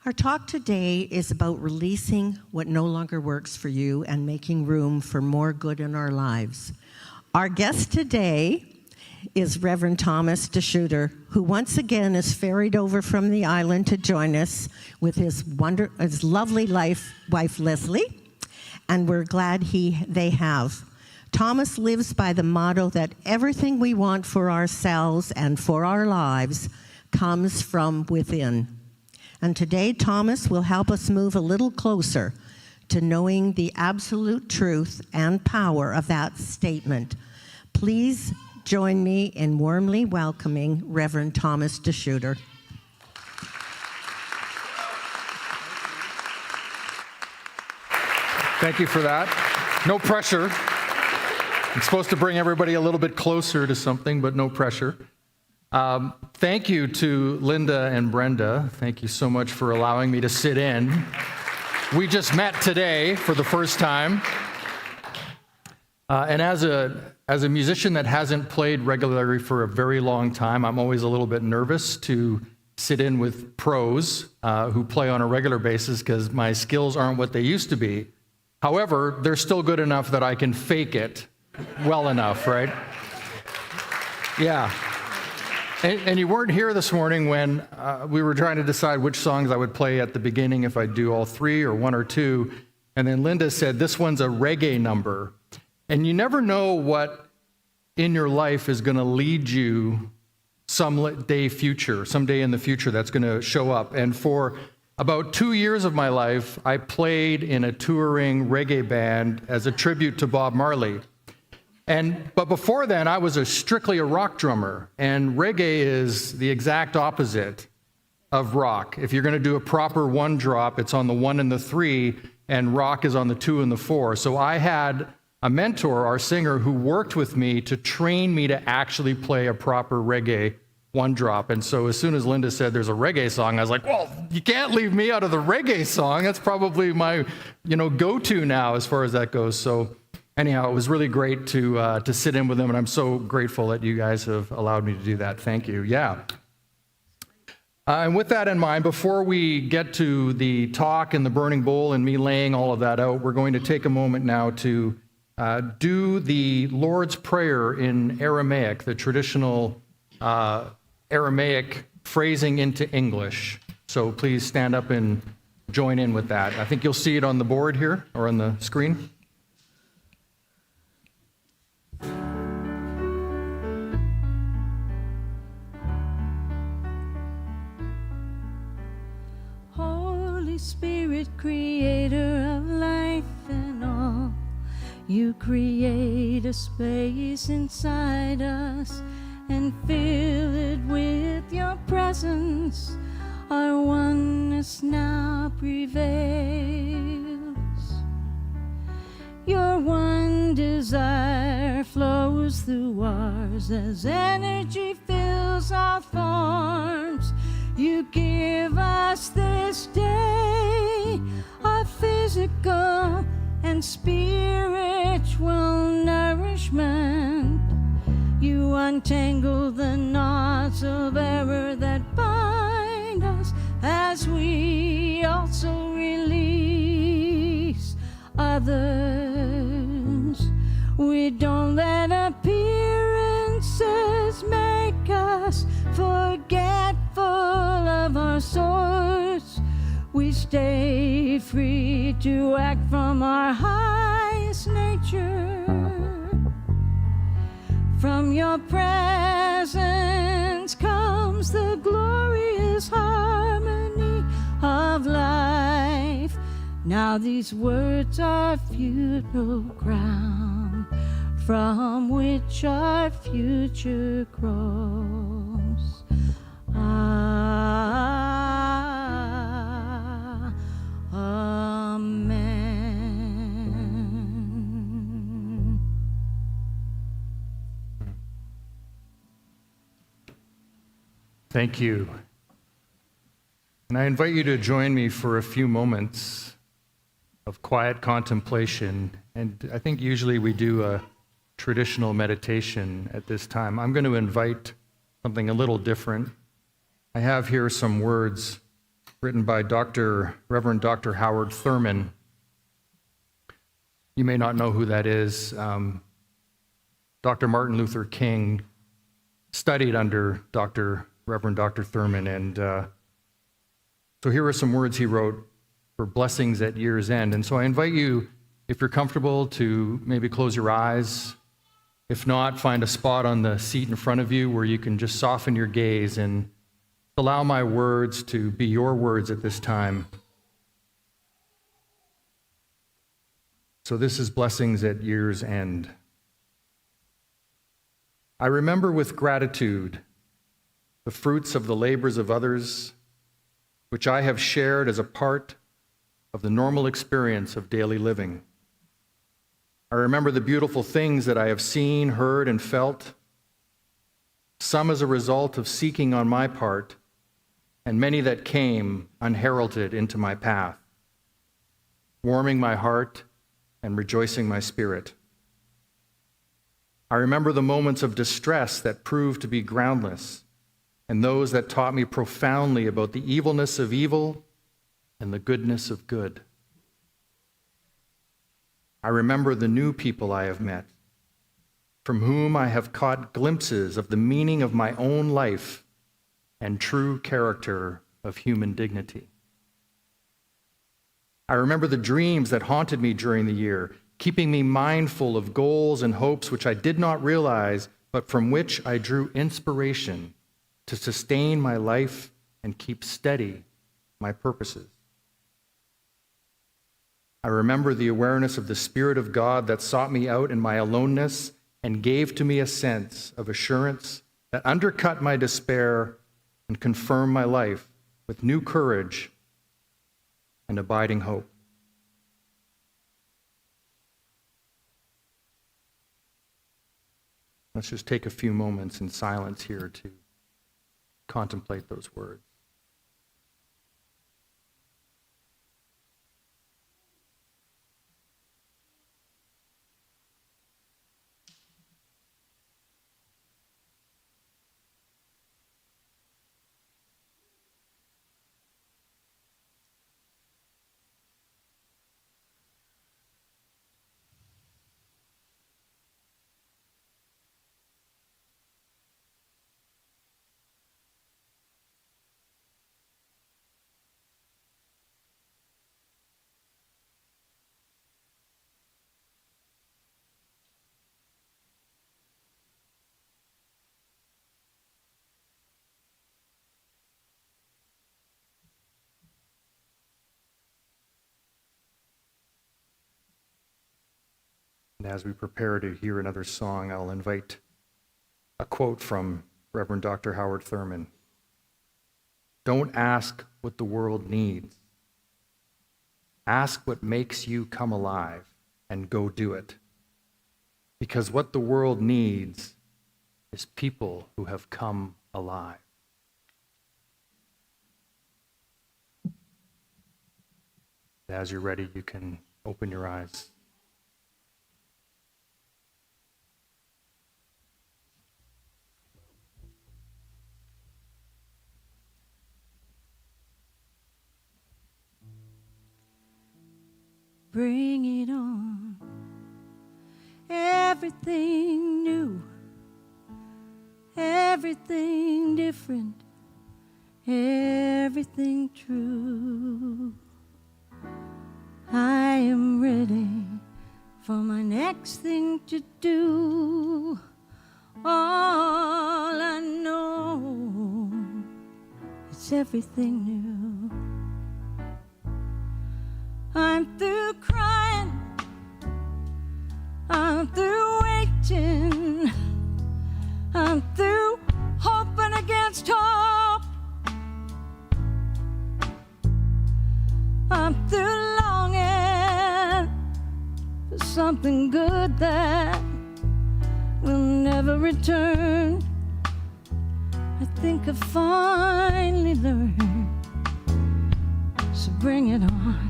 Our talk today is about releasing what no longer works for you and making room for more good in our lives. Our guest today is Reverend Thomas DeShutter, who once again is ferried over from the island to join us with his lovely wife Leslie, and we're glad they have. Thomas lives by the motto that everything we want for ourselves and for our lives comes from within. And today, Thomas will help us move a little closer to knowing the absolute truth and power of that statement. Please join me in warmly welcoming Reverend Thomas DeShutter. Thank you for that. No pressure. I'm supposed to bring everybody a little bit closer to something, but no pressure. Thank you to Linda and Brenda. Thank you so much for allowing me to sit in. We just met today for the first time. And as a musician that hasn't played regularly for a very long time, I'm always a little bit nervous to sit in with pros who play on a regular basis because my skills aren't what they used to be. However, they're still good enough that I can fake it well enough, right? Yeah. And you weren't here this morning when we were trying to decide which songs I would play at the beginning, if I'd do all three or one or two. And then Linda said, this one's a reggae number. And you never know what in your life is going to lead you someday in the future that's going to show up. And for about 2 years of my life, I played in a touring reggae band as a tribute to Bob Marley. But before then, I was strictly a rock drummer, and reggae is the exact opposite of rock. If you're going to do a proper one drop, it's on the 1 and the 3, and rock is on the 2 and the 4. So I had a mentor, our singer, who worked with me to train me to actually play a proper reggae one drop. And so as soon as Linda said there's a reggae song, I was like, well, you can't leave me out of the reggae song. That's probably my, go-to now as far as that goes. So anyhow, it was really great to sit in with them, and I'm so grateful that you guys have allowed me to do that. Thank you. Yeah. And with that in mind, before we get to the talk and the burning bowl and me laying all of that out, we're going to take a moment now to do the Lord's Prayer in Aramaic, the traditional Aramaic phrasing into English. So please stand up and join in with that. I think you'll see it on the board here or on the screen. Holy Spirit, creator of life and all, you create a space inside us and fill it with your presence. Our oneness now prevails. Your one desire flows through ours as energy fills our forms. You give us this day our physical and spiritual nourishment. You untangle the knots of error that bind us as we also release others. We don't let appearances make us forgetful of our source. We stay free to act from our highest nature. From your presence comes the glorious harmony of life. Now these words are fertile ground from which our future grows. Amen. Thank you. And I invite you to join me for a few moments of quiet contemplation. And I think usually we do a traditional meditation at this time. I'm going to invite something a little different. I have here some words written by Reverend Dr. Howard Thurman. You may not know who that is. Dr. Martin Luther King studied under Reverend Dr. Thurman, and so here are some words he wrote for blessings at year's end. And so I invite you, if you're comfortable, to maybe close your eyes. If not, find a spot on the seat in front of you where you can just soften your gaze and allow my words to be your words at this time. So this is blessings at year's end. I remember with gratitude the fruits of the labors of others, which I have shared as a part of the normal experience of daily living. I remember the beautiful things that I have seen, heard, and felt, some as a result of seeking on my part, and many that came unheralded into my path, warming my heart and rejoicing my spirit. I remember the moments of distress that proved to be groundless, and those that taught me profoundly about the evilness of evil and the goodness of good. I remember the new people I have met, from whom I have caught glimpses of the meaning of my own life and true character of human dignity. I remember the dreams that haunted me during the year, keeping me mindful of goals and hopes which I did not realize, but from which I drew inspiration to sustain my life and keep steady my purposes. I remember the awareness of the Spirit of God that sought me out in my aloneness and gave to me a sense of assurance that undercut my despair and confirmed my life with new courage and abiding hope. Let's just take a few moments in silence here to contemplate those words. And as we prepare to hear another song, I'll invite a quote from Reverend Dr. Howard Thurman. Don't ask what the world needs. Ask what makes you come alive and go do it. Because what the world needs is people who have come alive. As you're ready, you can open your eyes. Bring it on. Everything new, everything different, everything true. I am ready for my next thing to do. All I know is everything new. I'm through crying, I'm through waiting, I'm through hoping against hope, I'm through longing for something good that will never return. I think I finally learned, so bring it on.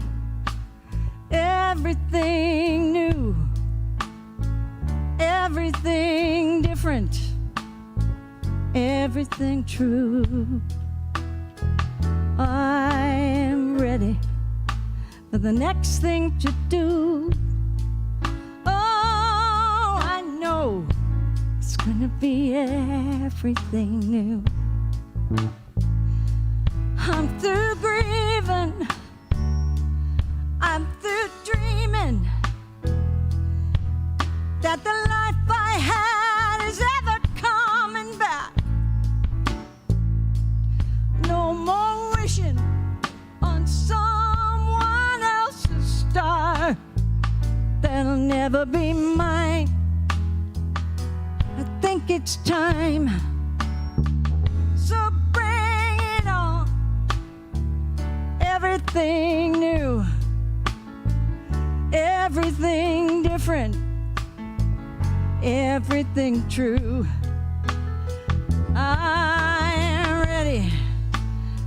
Everything new, everything different, everything true. I for the next thing to do. Oh, I know it's gonna be everything new. I'm through grieving, I'm through dreaming that the life I had is ever coming back. No more wishing on someone else's star that'll never be mine. I think it's time, so bring it on. Everything new, everything different, everything true. I am ready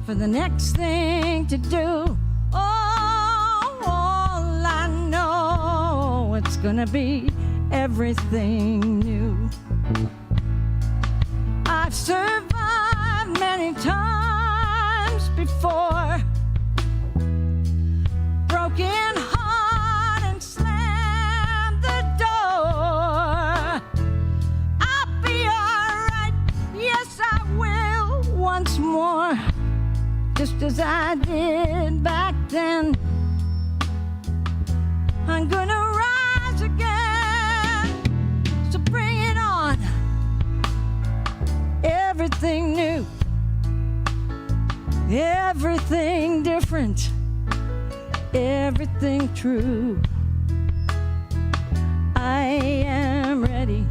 for the next thing to do. Oh, all I know, it's gonna be everything new. I've survived many times before, broken heart and slammed the door. I'll be alright, yes I will, once more, just as I did back then. I'm gonna rise again, so bring it on. Everything new, everything different, everything true. I am ready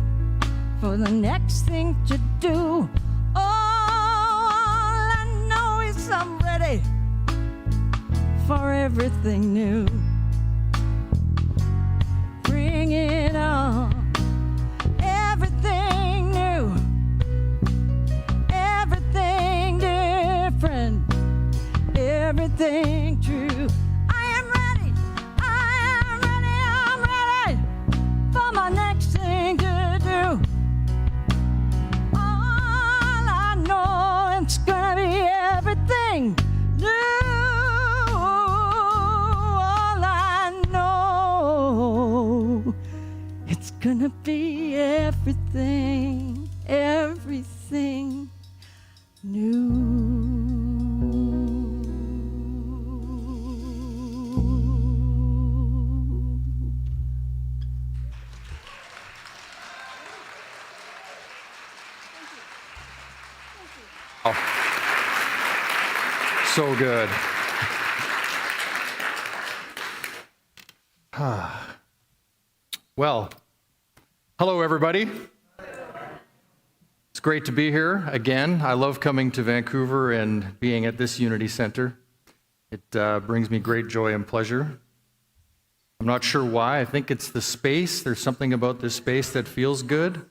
for the next thing to do. Oh, all I know is I'm ready for everything new. Bring it on. Everything new, everything different, everything true. I'm ready for my next thing to do. All I know, it's gonna be everything new. All I know, it's gonna be everything, everything new. So good. Well, hello everybody. It's great to be here again. I love coming to Vancouver and being at this Unity Center. It brings me great joy and pleasure. I'm not sure why. I think it's the space. There's something about this space that feels good.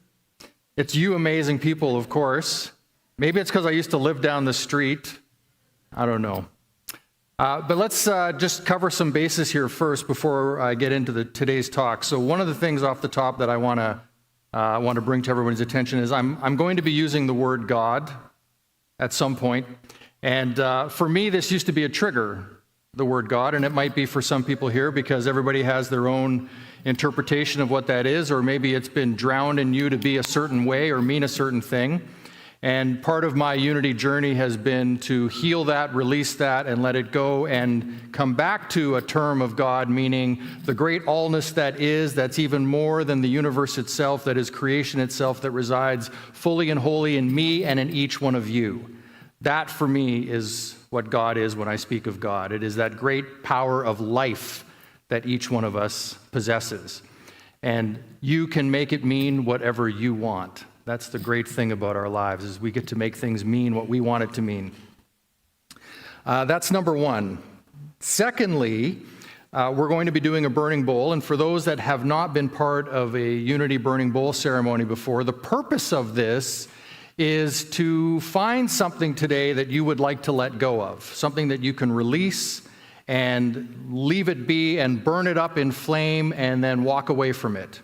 It's you amazing people, of course. Maybe it's because I used to live down the street. I don't know. But let's just cover some bases here first before I get into today's talk. So one of the things off the top that I want to bring to everyone's attention is I'm going to be using the word God at some point. And for me, this used to be a trigger, the word God, and it might be for some people here because everybody has their own interpretation of what that is, or maybe it's been drowned in you to be a certain way or mean a certain thing. And part of my Unity journey has been to heal that, release that, and let it go and come back to a term of God, meaning the great allness that is, that's even more than the universe itself, that is creation itself, that resides fully and wholly in me and in each one of you. That, for me, is what God is when I speak of God. It is that great power of life that each one of us possesses. And you can make it mean whatever you want. That's the great thing about our lives, is we get to make things mean what we want it to mean. That's number one. Secondly, we're going to be doing a burning bowl, and for those that have not been part of a Unity burning bowl ceremony before, the purpose of this is to find something today that you would like to let go of, something that you can release and leave it be and burn it up in flame and then walk away from it.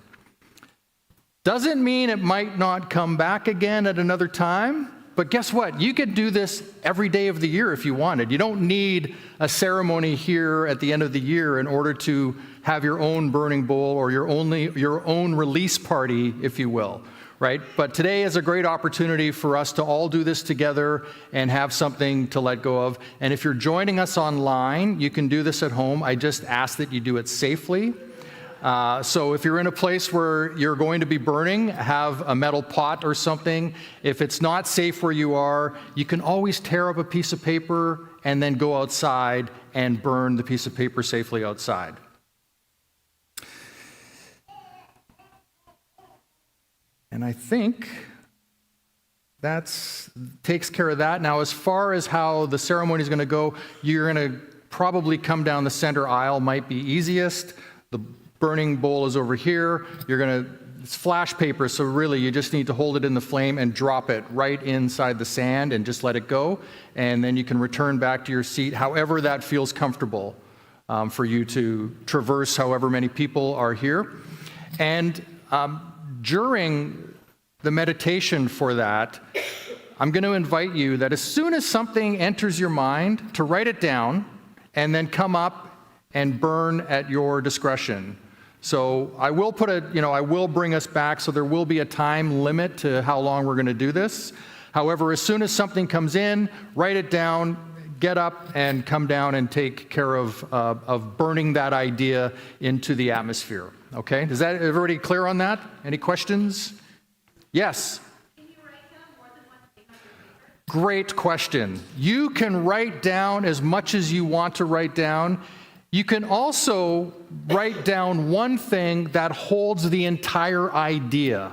Doesn't mean it might not come back again at another time, But guess what? You could do this every day of the year if you wanted. You don't need a ceremony here at the end of the year in order to have your own burning bowl or your own release party, if you will, right? But today is a great opportunity for us to all do this together and have something to let go of. And if you're joining us online, you can do this at home. I just ask that you do it safely. So if you're in a place where you're going to be burning, have a metal pot or something. If it's not safe where you are, you can always tear up a piece of paper and then go outside and burn the piece of paper safely outside. And I think that takes care of that. Now, as far as how the ceremony is going to go, you're going to probably come down the center aisle, might be easiest. The burning bowl is over here. It's flash paper, so really you just need to hold it in the flame and drop it right inside the sand and just let it go. And then you can return back to your seat, however that feels comfortable for you to traverse however many people are here. And during the meditation for that, I'm going to invite you that as soon as something enters your mind, to write it down and then come up and burn at your discretion. So I will I will bring us back, so there will be a time limit to how long we're going to do this. However, as soon as something comes in, write it down, get up and come down and take care of burning that idea into the atmosphere. Okay? Is that everybody clear on that? Any questions? Yes? Can you write down more than one thing on your paper? Great question. You can write down as much as you want to write down. You can also write down one thing that holds the entire idea,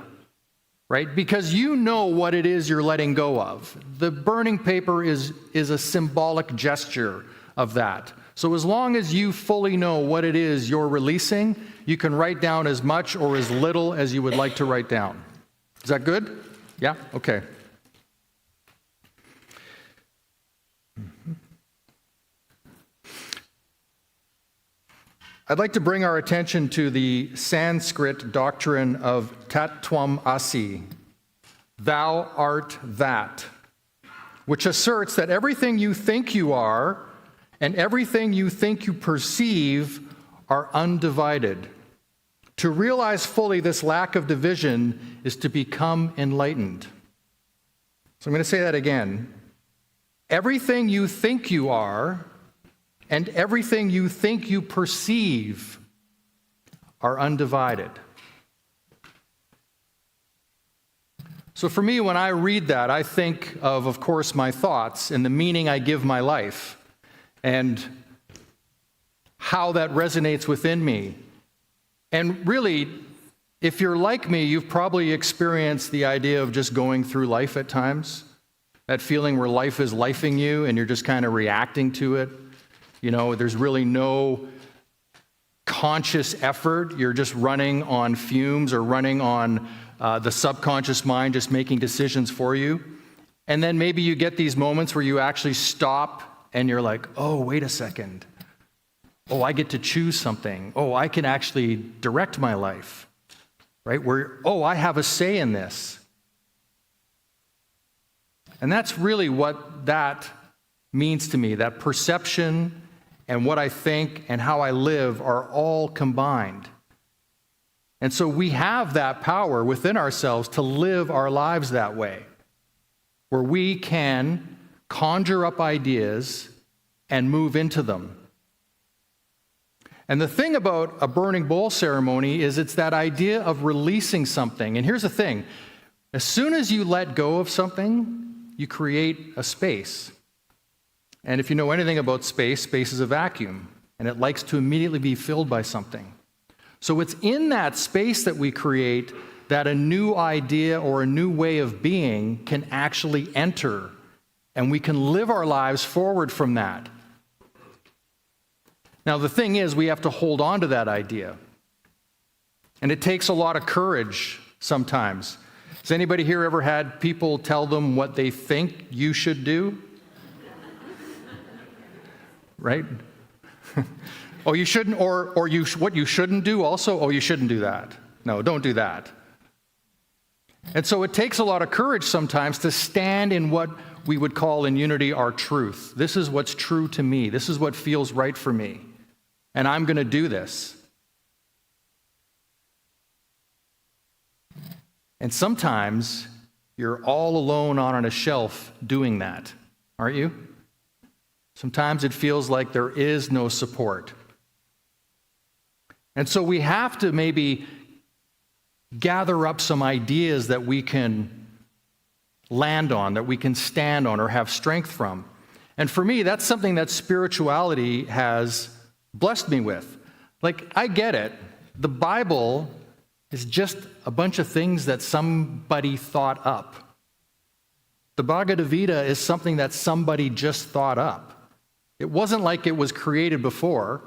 right? Because you know what it is you're letting go of. The burning paper is a symbolic gesture of that. So as long as you fully know what it is you're releasing, you can write down as much or as little as you would like to write down. Is that good? Yeah? Okay. I'd like to bring our attention to the Sanskrit doctrine of Tat Tvam Asi, thou art that, which asserts that everything you think you are and everything you think you perceive are undivided. To realize fully this lack of division is to become enlightened. So I'm going to say that again. Everything you think you are and everything you think you perceive are undivided. So for me, when I read that, I think of course, my thoughts and the meaning I give my life and how that resonates within me. And really, if you're like me, you've probably experienced the idea of just going through life at times. That feeling where life is lifing you and you're just kind of reacting to it. You know, there's really no conscious effort. You're just running on fumes or running on the subconscious mind just making decisions for you. And then maybe you get these moments where you actually stop and you're like, oh, wait a second. Oh, I get to choose something. Oh, I can actually direct my life, right? Oh, I have a say in this. And that's really what that means to me. That perception and what I think and how I live are all combined. And so we have that power within ourselves to live our lives that way, where we can conjure up ideas and move into them. And the thing about a burning bowl ceremony is it's that idea of releasing something. And here's the thing. As soon as you let go of something, you create a space. And if you know anything about space, space is a vacuum, and it likes to immediately be filled by something. So it's in that space that we create that a new idea or a new way of being can actually enter, and we can live our lives forward from that. Now, the thing is, we have to hold on to that idea. And it takes a lot of courage sometimes. Has anybody here ever had people tell them what they think you should do? Right? Oh, you shouldn't, or what you shouldn't do also? Oh, you shouldn't do that. No, don't do that. And so it takes a lot of courage sometimes to stand in what we would call in Unity our truth. This is what's true to me. This is what feels right for me. And I'm going to do this. And sometimes you're all alone on a shelf doing that, aren't you? Sometimes it feels like there is no support. And so we have to maybe gather up some ideas that we can land on, that we can stand on or have strength from. And for me, that's something that spirituality has blessed me with. Like, I get it. The Bible is just a bunch of things that somebody thought up. The Bhagavad Gita is something that somebody just thought up. It wasn't like it was created before.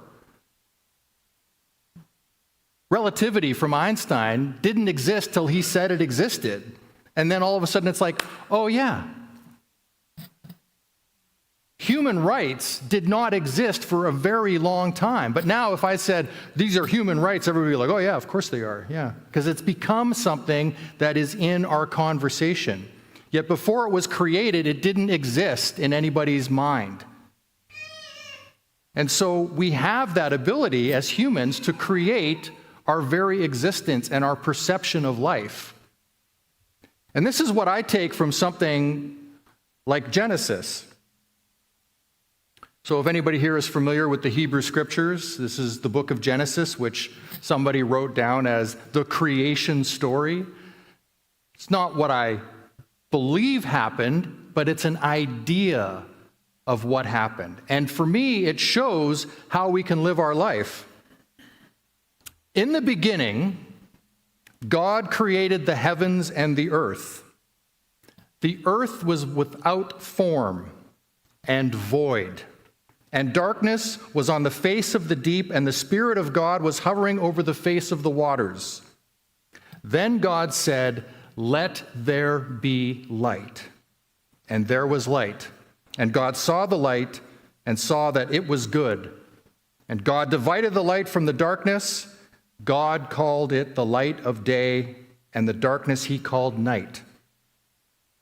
Relativity from Einstein didn't exist till he said it existed. And then all of a sudden it's like, oh yeah. Human rights did not exist for a very long time. But now if I said, these are human rights, everybody would be like, oh yeah, of course they are. Yeah. Because it's become something that is in our conversation. Yet before it was created, it didn't exist in anybody's mind. And so we have that ability as humans to create our very existence and our perception of life. And this is what I take from something like Genesis. So if anybody here is familiar with the Hebrew Scriptures, this is the book of Genesis, which somebody wrote down as the creation story. It's not what I believe happened, but it's an idea of what happened. And for me, it shows how we can live our life. In the beginning, God created the heavens and the earth. The earth was without form and void, and darkness was on the face of the deep, and the Spirit of God was hovering over the face of the waters. Then God said, "Let there be light." And there was light. And God saw the light and saw that it was good. And God divided the light from the darkness. God called it the light of day, and the darkness he called night.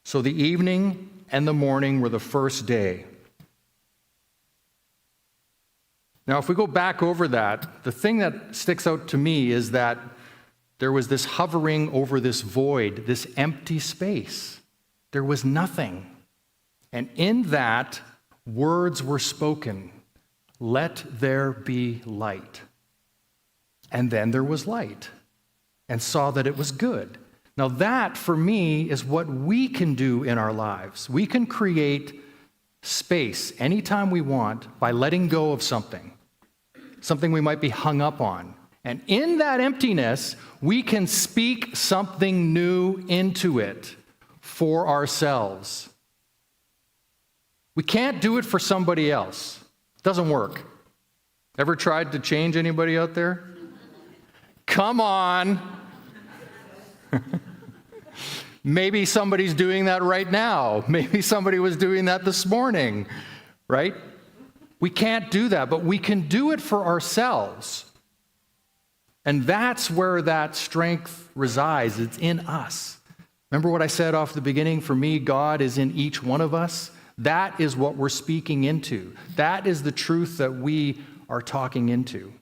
So the evening and the morning were the first day. Now, if we go back over that, the thing that sticks out to me is that there was this hovering over this void, this empty space. There was nothing. And in that, words were spoken. Let there be light. And then there was light, and saw that it was good. Now that, for me, is what we can do in our lives. We can create space anytime we want by letting go of something we might be hung up on. And in that emptiness, we can speak something new into it for ourselves. We can't do it for somebody else. It doesn't work. Ever tried to change anybody out there? Come on. Maybe somebody's doing that right now. Maybe somebody was doing that this morning, right? We can't do that, but we can do it for ourselves. And that's where that strength resides. It's in us. Remember what I said off the beginning? For me, God is in each one of us. That is what we're speaking into. That is the truth that we are talking into.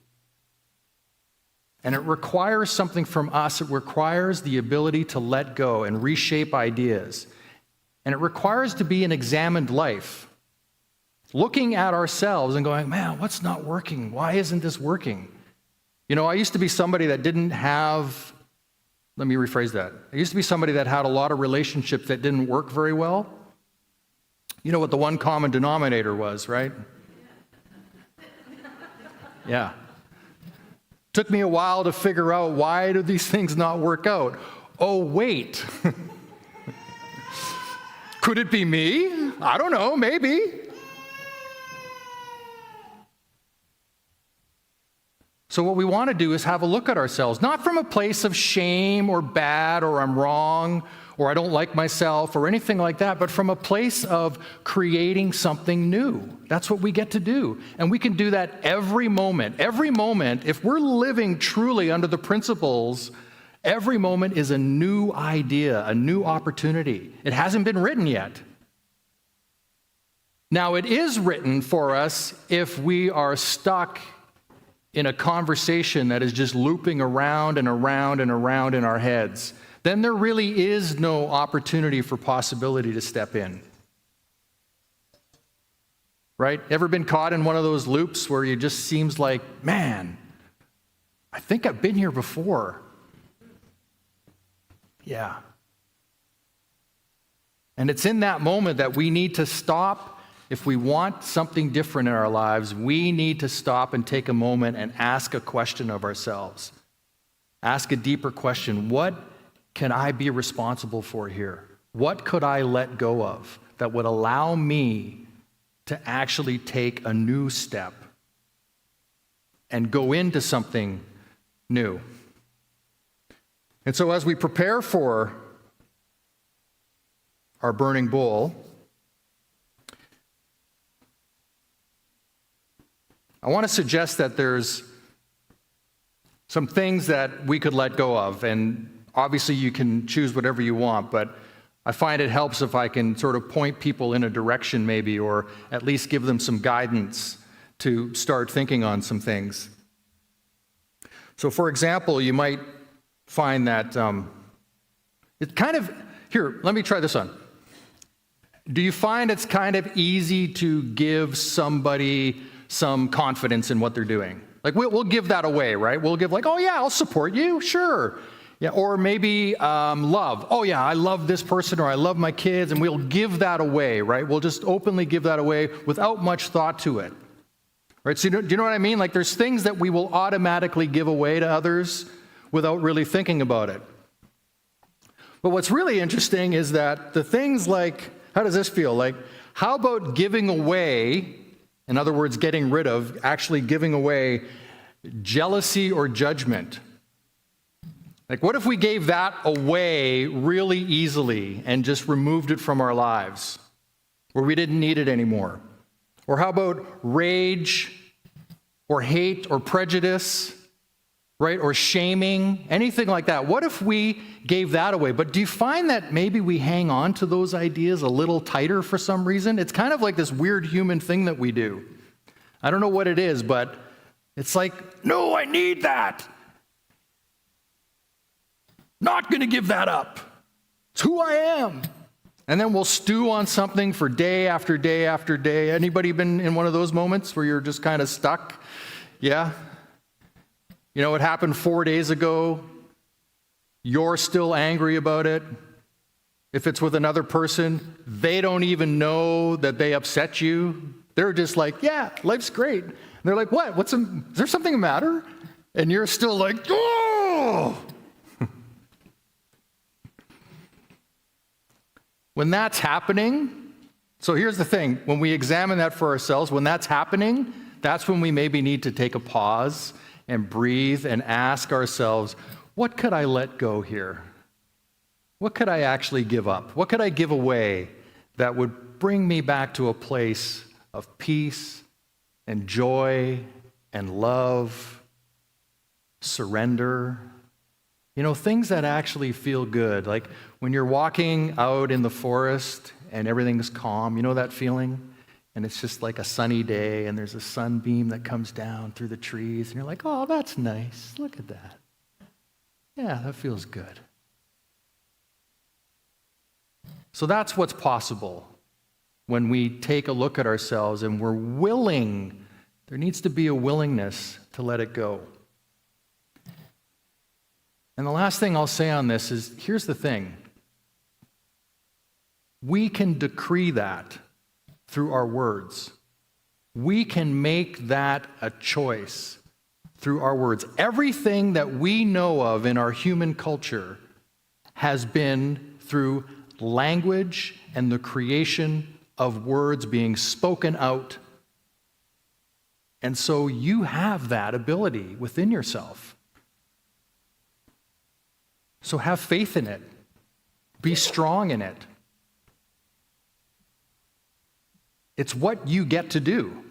And it requires something from us. It requires the ability to let go and reshape ideas. And it requires to be an examined life. Looking at ourselves and going, man, what's not working? Why isn't this working? You know, I used to be somebody that didn't have, let me rephrase that. I used to be somebody that had a lot of relationships that didn't work very well. You know what the one common denominator was, right? Yeah. Took me a while to figure out, why do these things not work out? Oh, wait. Could it be me? I don't know, maybe. So what we want to do is have a look at ourselves, not from a place of shame or bad or I'm wrong or I don't like myself or anything like that, but from a place of creating something new. That's what we get to do. And we can do that every moment. Every moment, if we're living truly under the principles Every moment is a new idea, a new opportunity. It hasn't been written yet. Now, it is written for us if we are stuck in a conversation that is just looping around and around and around in our heads. Then there really is no opportunity for possibility to step in. Right? Ever been caught in one of those loops where it just seems like, man, I think I've been here before. Yeah. And it's in that moment that we need to stop. If we want something different in our lives, we need to stop and take a moment and ask a question of ourselves. Ask a deeper question. What can I be responsible for here? What could I let go of that would allow me to actually take a new step and go into something new? And so as we prepare for our burning bowl, I want to suggest that there's some things that we could let go of, and obviously you can choose whatever you want, but I find it helps if I can sort of point people in a direction maybe, or at least give them some guidance to start thinking on some things. So for example, you might find that it kind of, here, let me try this on. Do you find it's kind of easy to give somebody some confidence in what they're doing? Like we'll give that away, right? We'll give like, oh yeah, I'll support you, sure. Yeah, or maybe love. Oh yeah, I love this person, or I love my kids, and we'll give that away, right? We'll just openly give that away without much thought to it, right? So do you know what I mean? Like there's things that we will automatically give away to others without really thinking about it. But what's really interesting is that the things like, how does this feel? Like, how about giving away, in other words, getting rid of, actually giving away jealousy or judgment? Like, what if we gave that away really easily and just removed it from our lives, where we didn't need it anymore? Or how about rage or hate or prejudice, right? Or shaming, anything like that? What if we gave that away? But do you find that maybe we hang on to those ideas a little tighter for some reason? It's kind of like this weird human thing that we do. I don't know what it is, but it's like, no, I need that. Not going to give that up. It's who I am. And then we'll stew on something for day after day after day. Anybody been in one of those moments where you're just kind of stuck? Yeah? You know, it happened 4 days ago. You're still angry about it. If it's with another person, they don't even know that they upset you. They're just like, yeah, life's great. And they're like, what? Is there something the matter? And you're still like, oh! When that's happening, so here's the thing, when we examine that for ourselves, when that's happening, that's when we maybe need to take a pause and breathe and ask ourselves, what could I let go here? What could I actually give up? What could I give away that would bring me back to a place of peace and joy and love, surrender? You know, things that actually feel good. Like when you're walking out in the forest and everything's calm, you know that feeling? And it's just like a sunny day and there's a sunbeam that comes down through the trees and you're like, oh, that's nice. Look at that. Yeah, that feels good. So that's what's possible when we take a look at ourselves and we're willing. There needs to be a willingness to let it go. And the last thing I'll say on this is, here's the thing. We can decree that through our words. We can make that a choice through our words. Everything that we know of in our human culture has been through language and the creation of words being spoken out. And so you have that ability within yourself. So have faith in it. Be strong in it. It's what you get to do.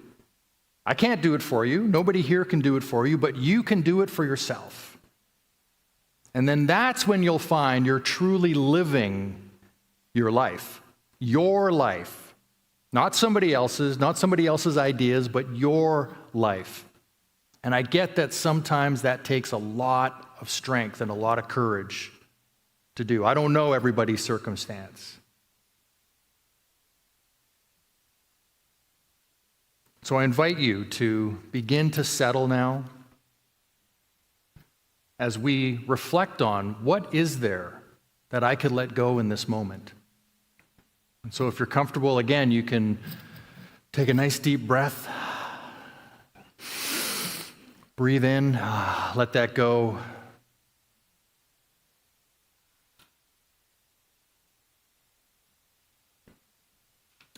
I can't do it for you. Nobody here can do it for you, but you can do it for yourself. And then that's when you'll find you're truly living your life. Your life. Not somebody else's ideas, but your life. And I get that sometimes that takes a lot of strength and a lot of courage to do. I don't know everybody's circumstance. So I invite you to begin to settle now as we reflect on what is there that I could let go in this moment. And so if you're comfortable, again, you can take a nice deep breath. Breathe in, let that go.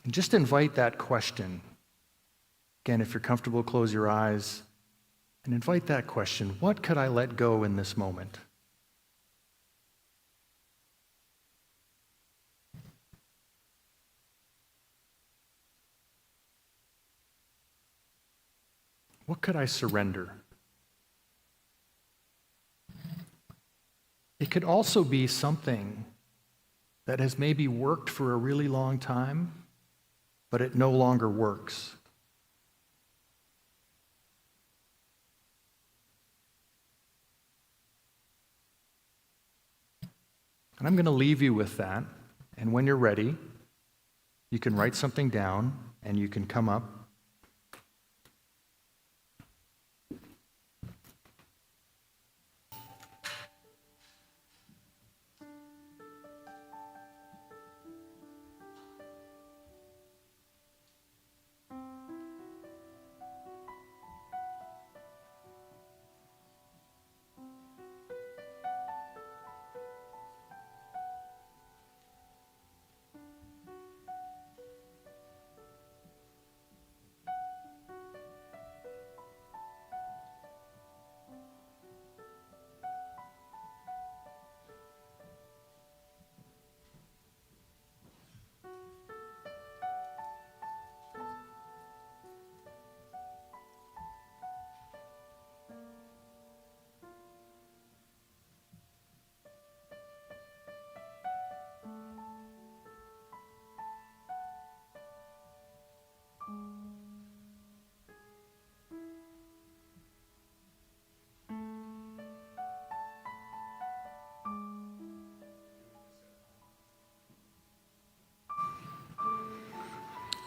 And just invite that question. Again, if you're comfortable, close your eyes and invite that question. What could I let go in this moment? What could I surrender? It could also be something that has maybe worked for a really long time, but it no longer works. And I'm going to leave you with that. And when you're ready, you can write something down and you can come up.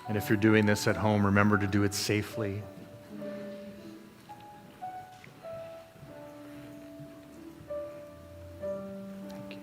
And if you're doing this at home, remember to do it safely. Thank you.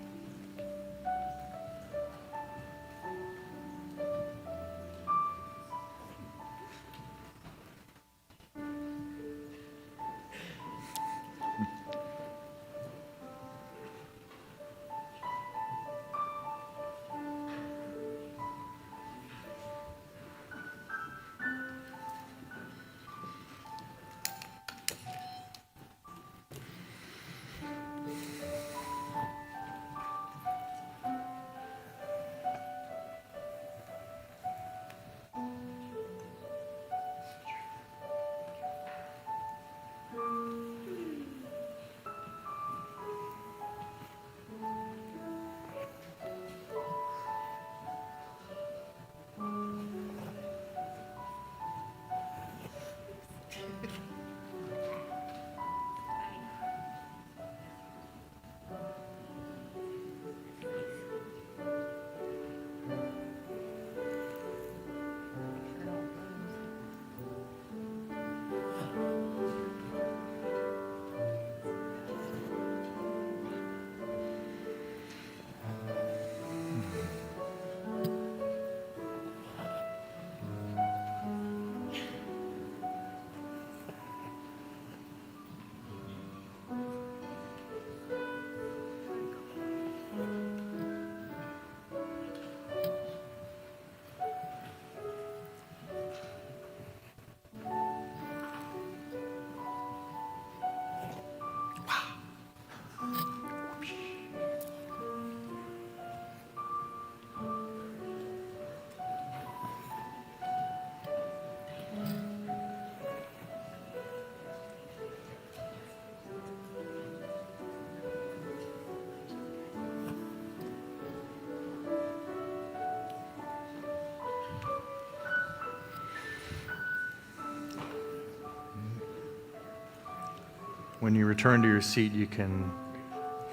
When you return to your seat, you can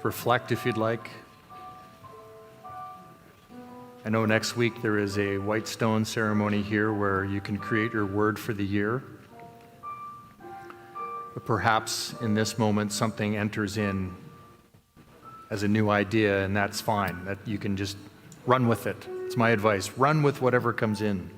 reflect if you'd like. I know next week there is a white stone ceremony here where you can create your word for the year. But perhaps in this moment something enters in as a new idea, and that's fine. That you can just run with it. It's my advice. Run with whatever comes in.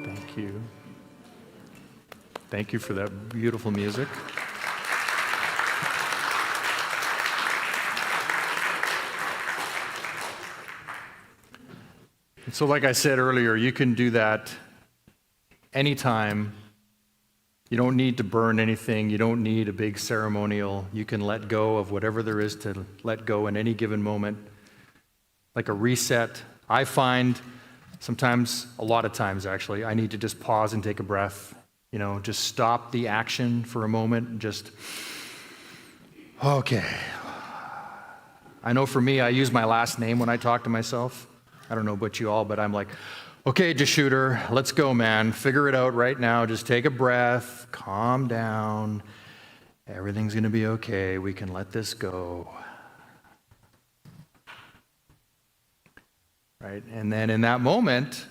Thank you. Thank you for that beautiful music. And so like I said earlier, you can do that anytime. You don't need to burn anything. You don't need a big ceremonial. You can let go of whatever there is to let go in any given moment, like a reset. I find sometimes, a lot of times actually, I need to just pause and take a breath, just stop the action for a moment and just, okay. I know for me, I use my last name when I talk to myself. I don't know about you all, but I'm like, okay, DeShutter, let's go, man. Figure it out right now. Just take a breath, calm down. Everything's going to be okay. We can let this go. Right? And then in that moment,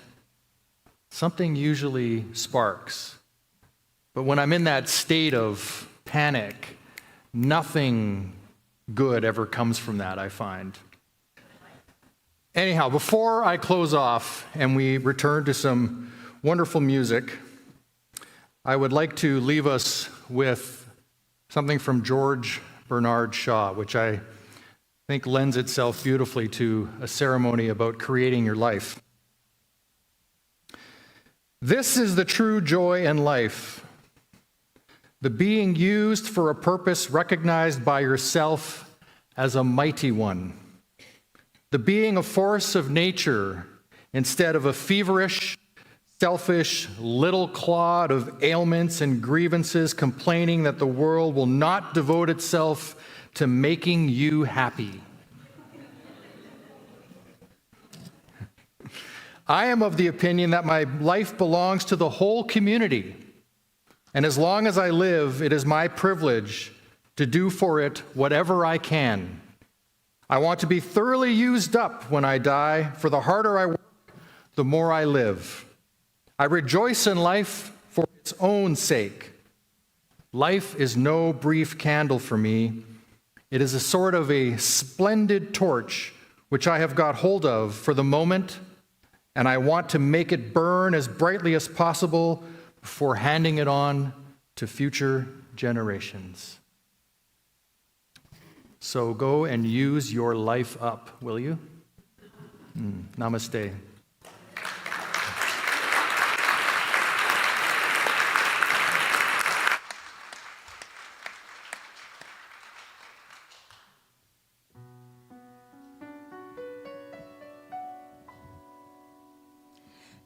something usually sparks. But when I'm in that state of panic, nothing good ever comes from that, I find. Anyhow, before I close off and we return to some wonderful music, I would like to leave us with something from George Bernard Shaw, which I think lends itself beautifully to a ceremony about creating your life. This is the true joy in life, the being used for a purpose recognized by yourself as a mighty one, the being a force of nature instead of a feverish, selfish little clod of ailments and grievances complaining that the world will not devote itself to making you happy. I am of the opinion that my life belongs to the whole community, and as long as I live, it is my privilege to do for it whatever I can. I want to be thoroughly used up when I die, for the harder I work, the more I live. I rejoice in life for its own sake. Life is no brief candle for me. It is a sort of a splendid torch which I have got hold of for the moment, and I want to make it burn as brightly as possible before handing it on to future generations. So go and use your life up, will you? Namaste.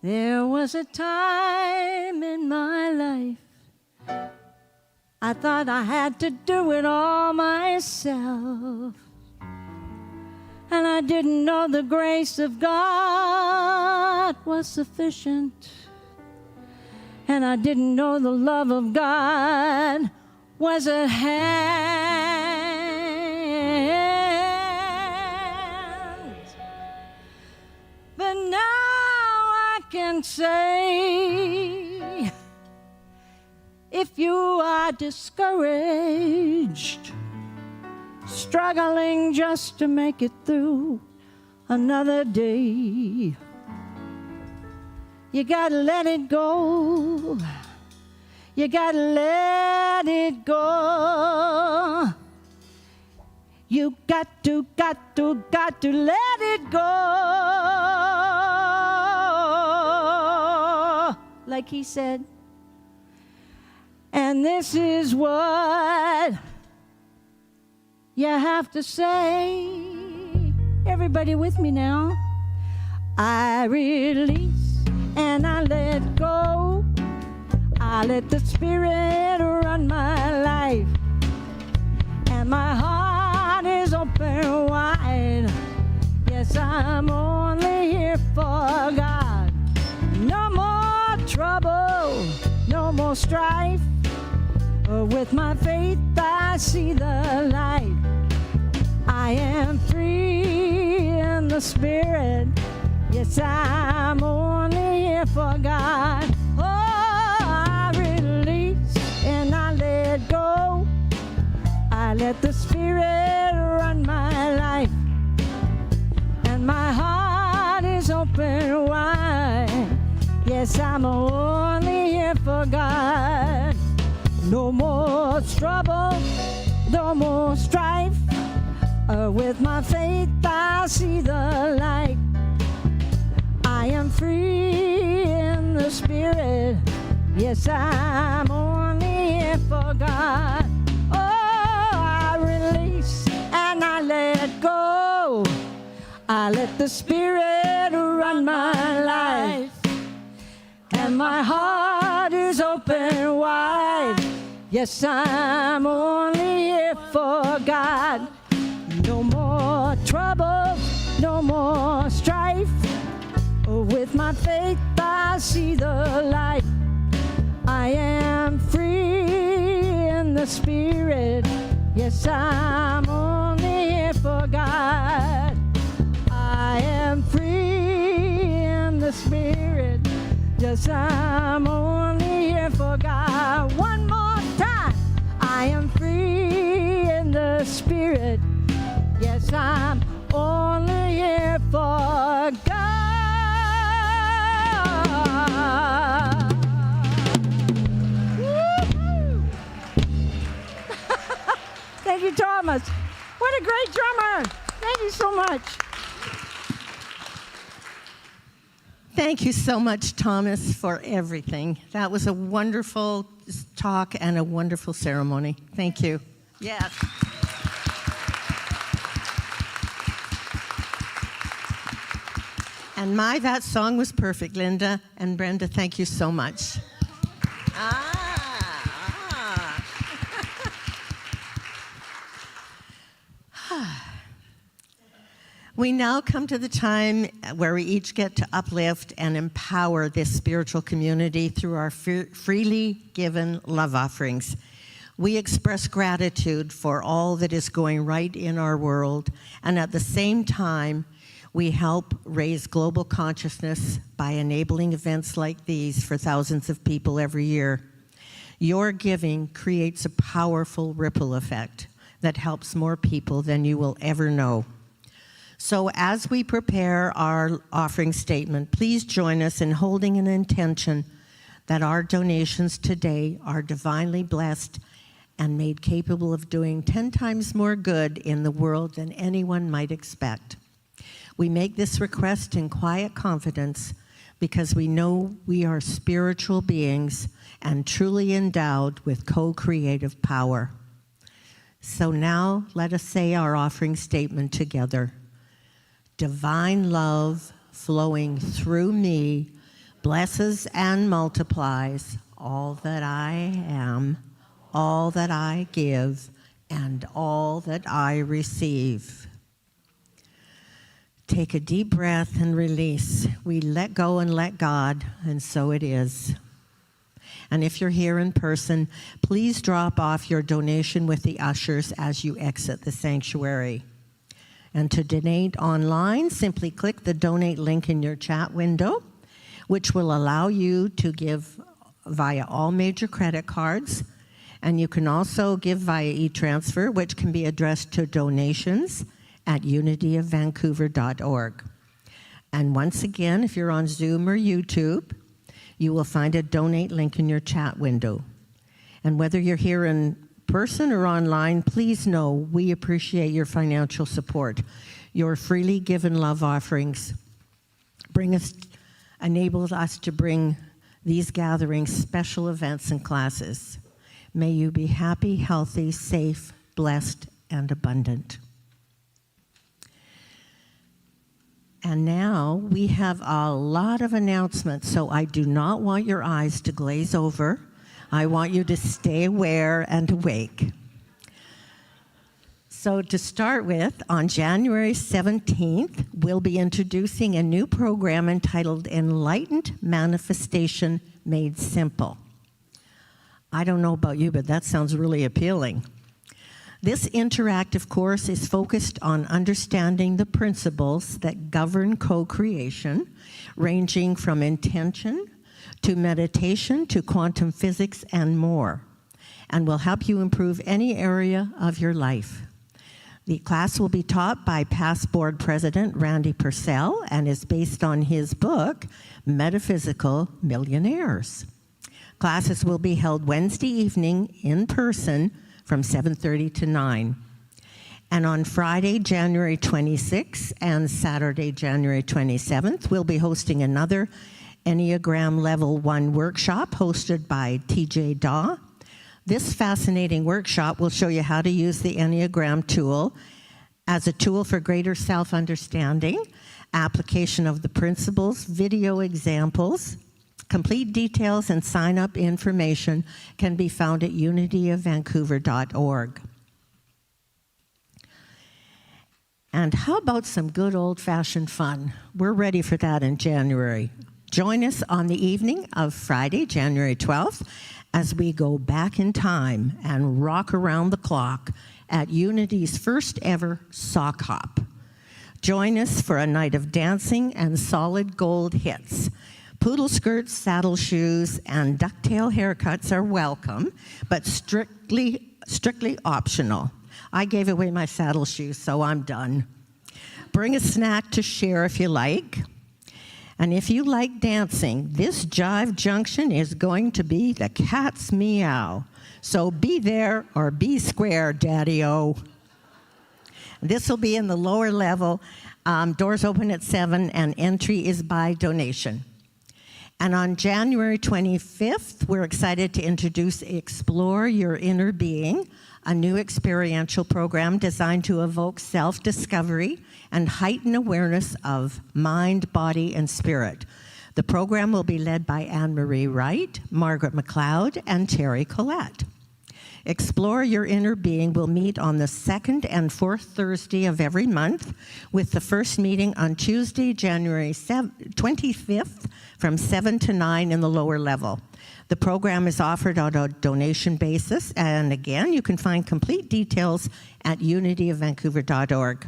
There was a time in my life I thought I had to do it all myself, and I didn't know the grace of God was sufficient, and I didn't know the love of God was at hand. But now I can say, if you are discouraged, struggling just to make it through another day, you gotta let it go. You gotta let it go. You got to let it go. Like he said. And this is what you have to say. Everybody with me now. I release and I let go. I let the Spirit run my life, and my heart is open wide. Yes, I'm only here for God. No more trouble, no more strife. With my faith I see the light. I am free in the Spirit. Yes, I'm only here for God. Oh, I release and I let go. I let the Spirit run my life, and my heart is open wide. Yes, I'm only here for God. No more trouble, no more strife. With my faith I see the light. I am free in the Spirit. Yes, I'm only here for God. Oh, I release and I let go. I let the Spirit run my life, and my heart is open wide. Yes, I'm only here for God. No more trouble, no more strife. With my faith I see the light. I am free in the Spirit. Yes, I'm only here for God. I am free in the Spirit. Yes, I'm only here for God. One more time. I am free in the Spirit. Yes, I'm only here for God. Thank you, Thomas. What a great drummer. Thank you so much. Thank you so much, Thomas, for everything. That was a wonderful talk and a wonderful ceremony. Thank you. Yes. And that song was perfect, Linda and Brenda. Thank you so much. We now come to the time where we each get to uplift and empower this spiritual community through our freely given love offerings. We express gratitude for all that is going right in our world, and at the same time, we help raise global consciousness by enabling events like these for thousands of people every year. Your giving creates a powerful ripple effect that helps more people than you will ever know. So as we prepare our offering statement, please join us in holding an intention that our donations today are divinely blessed and made capable of doing 10 times more good in the world than anyone might expect. We make this request in quiet confidence because we know we are spiritual beings and truly endowed with co-creative power. So now let us say our offering statement together. Divine love flowing through me blesses and multiplies all that I am, all that I give, and all that I receive. Take a deep breath and release. We let go and let God, and so it is. And if you're here in person, please drop off your donation with the ushers as you exit the sanctuary. And to donate online, simply click the donate link in your chat window, which will allow you to give via all major credit cards. And you can also give via e-transfer, which can be addressed to donations@unityofvancouver.org. And once again, if you're on Zoom or YouTube, you will find a donate link in your chat window. And whether you're here in person or online, please know we appreciate your financial support. Your freely given love offerings enables us to bring these gatherings, special events, and classes. May you be happy, healthy, safe, blessed, and abundant. And now we have a lot of announcements, so I do not want your eyes to glaze over. I want you to stay aware and awake. So to start with, on January 17th, we'll be introducing a new program entitled Enlightened Manifestation Made Simple. I don't know about you, but that sounds really appealing. This interactive course is focused on understanding the principles that govern co-creation, ranging from intention to meditation to quantum physics and more, and will help you improve any area of your life. The class will be taught by past board president Randy Purcell and is based on his book, Metaphysical Millionaires. Classes will be held Wednesday evening in person from 7:30 to 9. And on Friday, January 26th and Saturday, January 27th, we'll be hosting another Enneagram Level 1 workshop hosted by TJ Daw. This fascinating workshop will show you how to use the Enneagram tool as a tool for greater self-understanding, application of the principles, video examples. Complete details and sign-up information can be found at unityofvancouver.org. And how about some good old-fashioned fun? We're ready for that in January. Join us on the evening of Friday, January 12th, as we go back in time and rock around the clock at Unity's first ever sock hop. Join us for a night of dancing and solid gold hits. Poodle skirts, saddle shoes, and ducktail haircuts are welcome, but strictly optional. I gave away my saddle shoes, so I'm done. Bring a snack to share if you like. And if you like dancing, this Jive Junction is going to be the cat's meow. So be there or be square, Daddy-O. This will be in the lower level. Doors open at 7, and entry is by donation. And on January 25th, we're excited to introduce Explore Your Inner Being, a new experiential program designed to evoke self-discovery and heighten awareness of mind, body, and spirit. The program will be led by Anne-Marie Wright, Margaret McLeod, and Terry Collette. Explore Your Inner Being will meet on the second and fourth Thursday of every month, with the first meeting on Tuesday, January 25th from 7 to 9 in the lower level. The program is offered on a donation basis, and again, you can find complete details at unityofvancouver.org.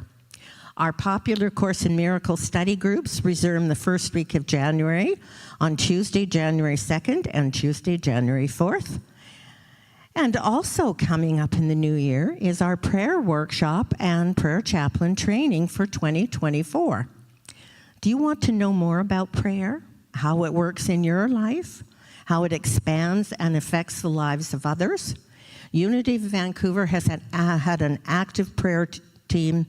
Our popular Course in Miracles study groups resume the first week of January on Tuesday, January 2nd and Tuesday, January 4th. And also coming up in the new year is our prayer workshop and prayer chaplain training for 2024. Do you want to know more about prayer, how it works in your life, how it expands and affects the lives of others? Unity of Vancouver has had an active prayer team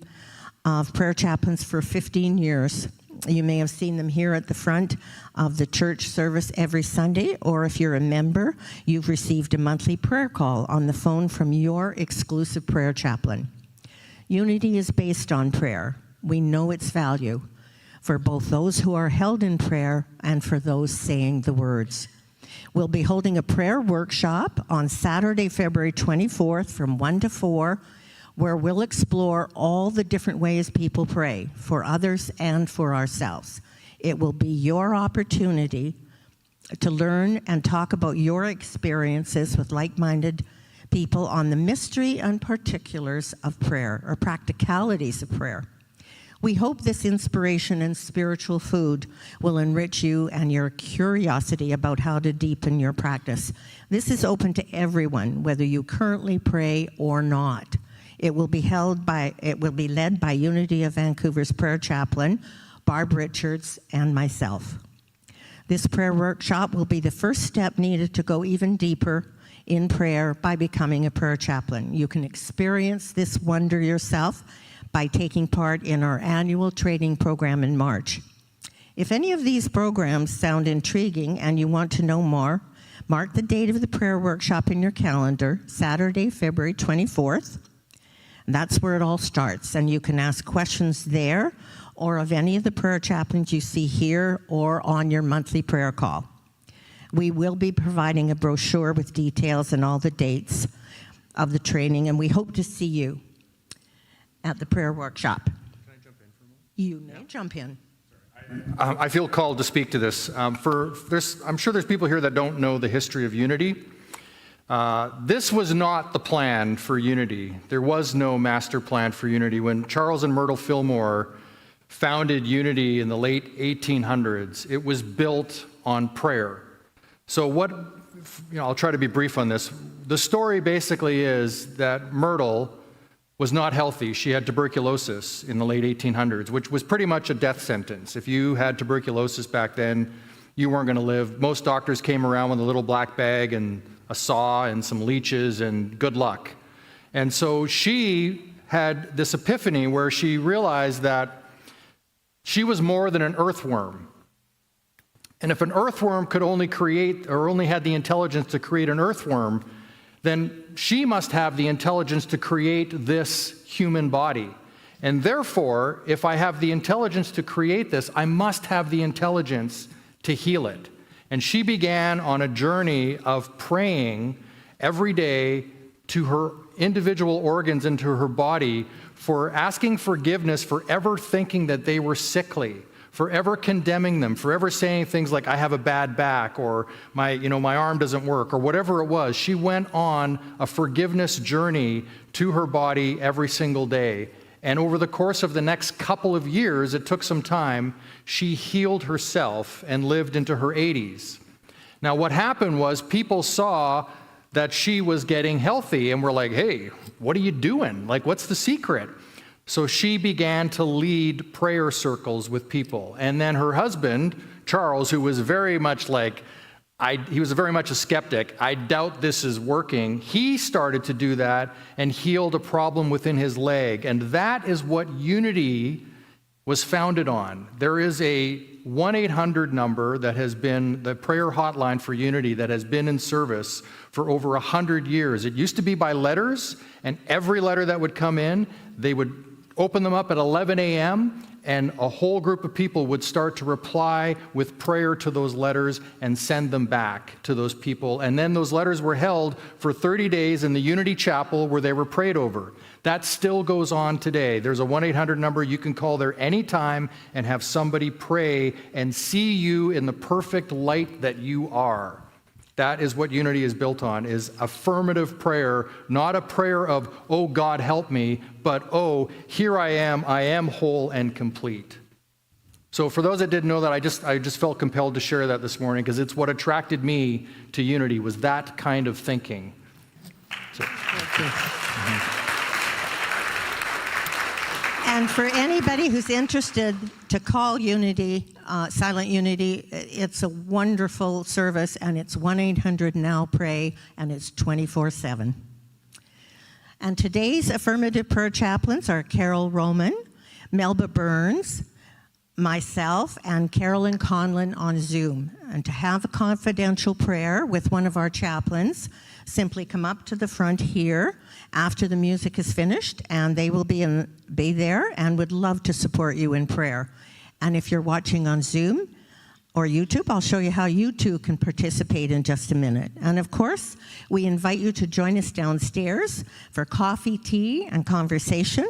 of prayer chaplains for 15 years. You may have seen them here at the front of the church service every Sunday, or if you're a member, you've received a monthly prayer call on the phone from your exclusive prayer chaplain. Unity is based on prayer. We know its value for both those who are held in prayer and for those saying the words. We'll be holding a prayer workshop on Saturday, February 24th from 1 to 4, where we'll explore all the different ways people pray for others and for ourselves. It will be your opportunity to learn and talk about your experiences with like-minded people on the mystery and particulars of prayer, or practicalities of prayer. We hope this inspiration and spiritual food will enrich you and your curiosity about how to deepen your practice. This is open to everyone, whether you currently pray or not. It will be led by Unity of Vancouver's prayer chaplain, Barb Richards, and myself. This prayer workshop will be the first step needed to go even deeper in prayer by becoming a prayer chaplain. You can experience this wonder yourself by taking part in our annual training program in March. If any of these programs sound intriguing and you want to know more, mark the date of the prayer workshop in your calendar, Saturday, February 24th. That's where it all starts, and you can ask questions there or of any of the prayer chaplains you see here or on your monthly prayer call. We will be providing a brochure with details and all the dates of the training, and we hope to see you at the prayer workshop. Can I jump in for a moment? You may jump in. I feel called to speak to this. I'm sure there's people here that don't know the history of Unity. This was not the plan for Unity. There was no master plan for Unity. When Charles and Myrtle Fillmore founded Unity in the late 1800s, it was built on prayer. So I'll try to be brief on this. The story basically is that Myrtle was not healthy. She had tuberculosis in the late 1800s, which was pretty much a death sentence. If you had tuberculosis back then, you weren't going to live. Most doctors came around with a little black bag and a saw and some leeches and good luck. And so she had this epiphany where she realized that she was more than an earthworm. And if an earthworm could only had the intelligence to create an earthworm, then she must have the intelligence to create this human body. And therefore, if I have the intelligence to create this, I must have the intelligence to heal it. And she began on a journey of praying every day to her individual organs and to her body, for asking forgiveness for ever thinking that they were sickly, for ever condemning them, for ever saying things like, I have a bad back, or my arm doesn't work, or whatever it was. She went on a forgiveness journey to her body every single day. And over the course of the next couple of years, it took some time, she healed herself and lived into her 80s. Now, what happened was people saw that she was getting healthy and were like, hey, what are you doing? Like, what's the secret? So she began to lead prayer circles with people. And then her husband, Charles, who was very much he was very much a skeptic. I doubt this is working. He started to do that and healed a problem within his leg. And that is what Unity was founded on. There is a 1-800 number that has been the prayer hotline for Unity that has been in service for over 100 years. It used to be by letters, and every letter that would come in, they would open them up at 11 a.m., and a whole group of people would start to reply with prayer to those letters and send them back to those people. And then those letters were held for 30 days in the Unity Chapel where they were prayed over. That still goes on today. There's a 1-800 number you can call there anytime and have somebody pray and see you in the perfect light that you are. That is what Unity is built on, is affirmative prayer, not a prayer of, oh, God, help me, but, oh, here I am whole and complete. So for those that didn't know that, I just felt compelled to share that this morning because it's what attracted me to Unity, was that kind of thinking. So, And for anybody who's interested to call Unity, Silent Unity, it's a wonderful service, and it's 1-800-NOW-PRAY, and it's 24/7. And today's affirmative prayer chaplains are Carol Roman, Melba Burns, myself, and Carolyn Conlon on Zoom. And to have a confidential prayer with one of our chaplains, simply come up to the front here after the music is finished, and they will be there and would love to support you in prayer. And if you're watching on Zoom or YouTube, I'll show you how you too can participate in just a minute. And of course, we invite you to join us downstairs for coffee, tea, and conversation.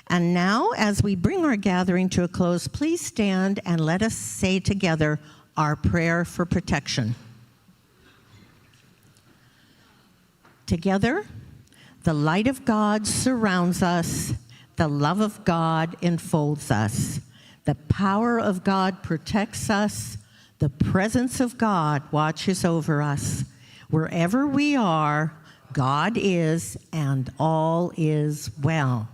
And now, as we bring our gathering to a close, please stand and let us say together our prayer for protection. Together, the light of God surrounds us, the love of God enfolds us, the power of God protects us, the presence of God watches over us. Wherever we are, God is, and all is well.